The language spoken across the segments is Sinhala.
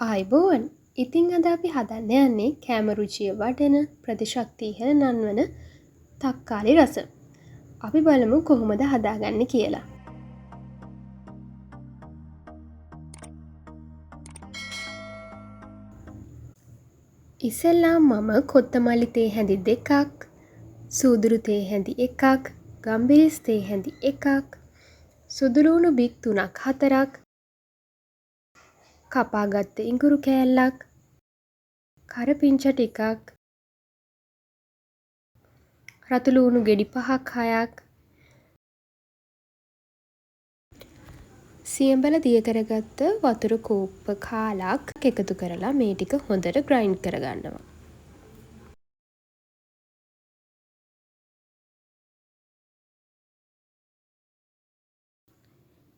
ආයිබෝවන් ඉතිං අද අපි හදන්න යන්නේ කෑම රුචිය වඩන ප්‍රතිශක්ති ඉහළ නන්වන තක්කාලි රස. අපි බලමු කොහොමද හදාගන්න කියලා. ඉස්සෙල්ලා මම කොත්තමල්ලි තේ හැඳි 2ක්, සූදුරු තේ හැඳි 1ක්, ගම්බිරිස් තේ හැඳි 1ක්, සුදුලූණු බික් 3ක් 4ක්, කපාගත්ත ඉඟුරු කෑල්ලක්, කරපිංච ටිකක්, රතුලූණු ගෙඩි 5ක් 6ක්, සියඹල දිය කරගත්ත වතුර කෝප්ප කාලක් එකතු කරලා මේ ටික හොඳට ග්‍රයින්ඩ් කරගන්නවා.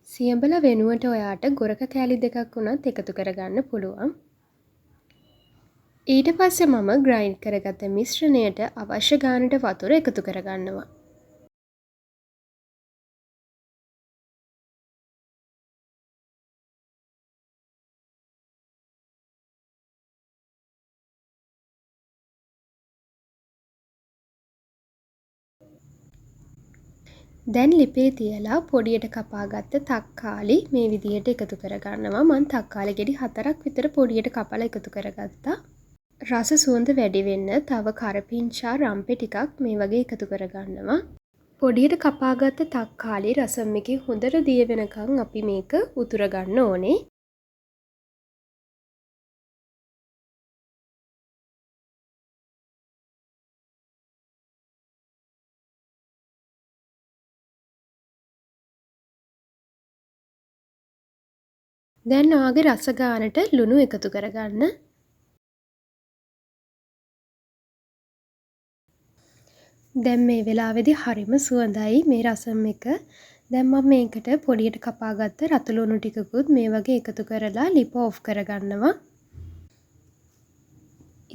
සියඹල වෙනුවට ඔයාට ගොරක කෑලි 2ක් වුණත් එකතු කරගන්න පුළුවන්. ඊට පස්සේ මම ග්‍රයින්ඩ් කරගත්ත මිශ්‍රණයට අවශ්‍ය ගානට වතුර එකතු කරගන්නවා. දැන් ලිපේ තියලා පොඩියට කපාගත්ත තක්කාලි මේ විදිහට එකතු කරගන්නවා. මම තක්කාලි ගෙඩි 4ක් විතර පොඩියට කපලා එකතු කරගත්තා. රස සුවඳ වැඩි වෙන්න තව කරපිංචා රම්පෙ ටිකක් මේ වගේ එකතු කරගන්නවා. පොඩියට කපාගත්ත තක්කාලි රසම් එකේ හොඳට දිය වෙනකන් අපි මේක උතුර ගන්න ඕනේ. දැන් ඔයාගේ රස ගානට ලුණු එකතු කරගන්න. දැන් මේ වෙලාවේදී හරිම සුවඳයි මේ රසම් එක. දැන් මම මේකට පොඩියට කපාගත්ත රතුලුණු ටිකකුත් මේ වගේ එකතු කරලා ලිප ඔෆ් කරගන්නවා.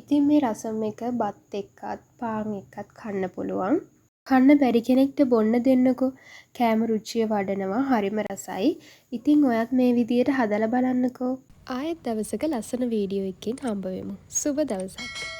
ඉතින් මේ රසම් එක බත් එක්කත් පාන් එක්කත් කන්න පුළුවන්. කන්න බැරි කෙනෙක්ට බොන්න දෙන්නකෝ. කෑම රුචිය වඩනවා හරිම රසයි. ඉතින් ඔයත් මේ විදියට හදලා බලන්නකෝ. ආයෙත් දවසක ලස්සන වීඩියෝ එකකින් හම්බ වෙමු. සුබ දවසක්.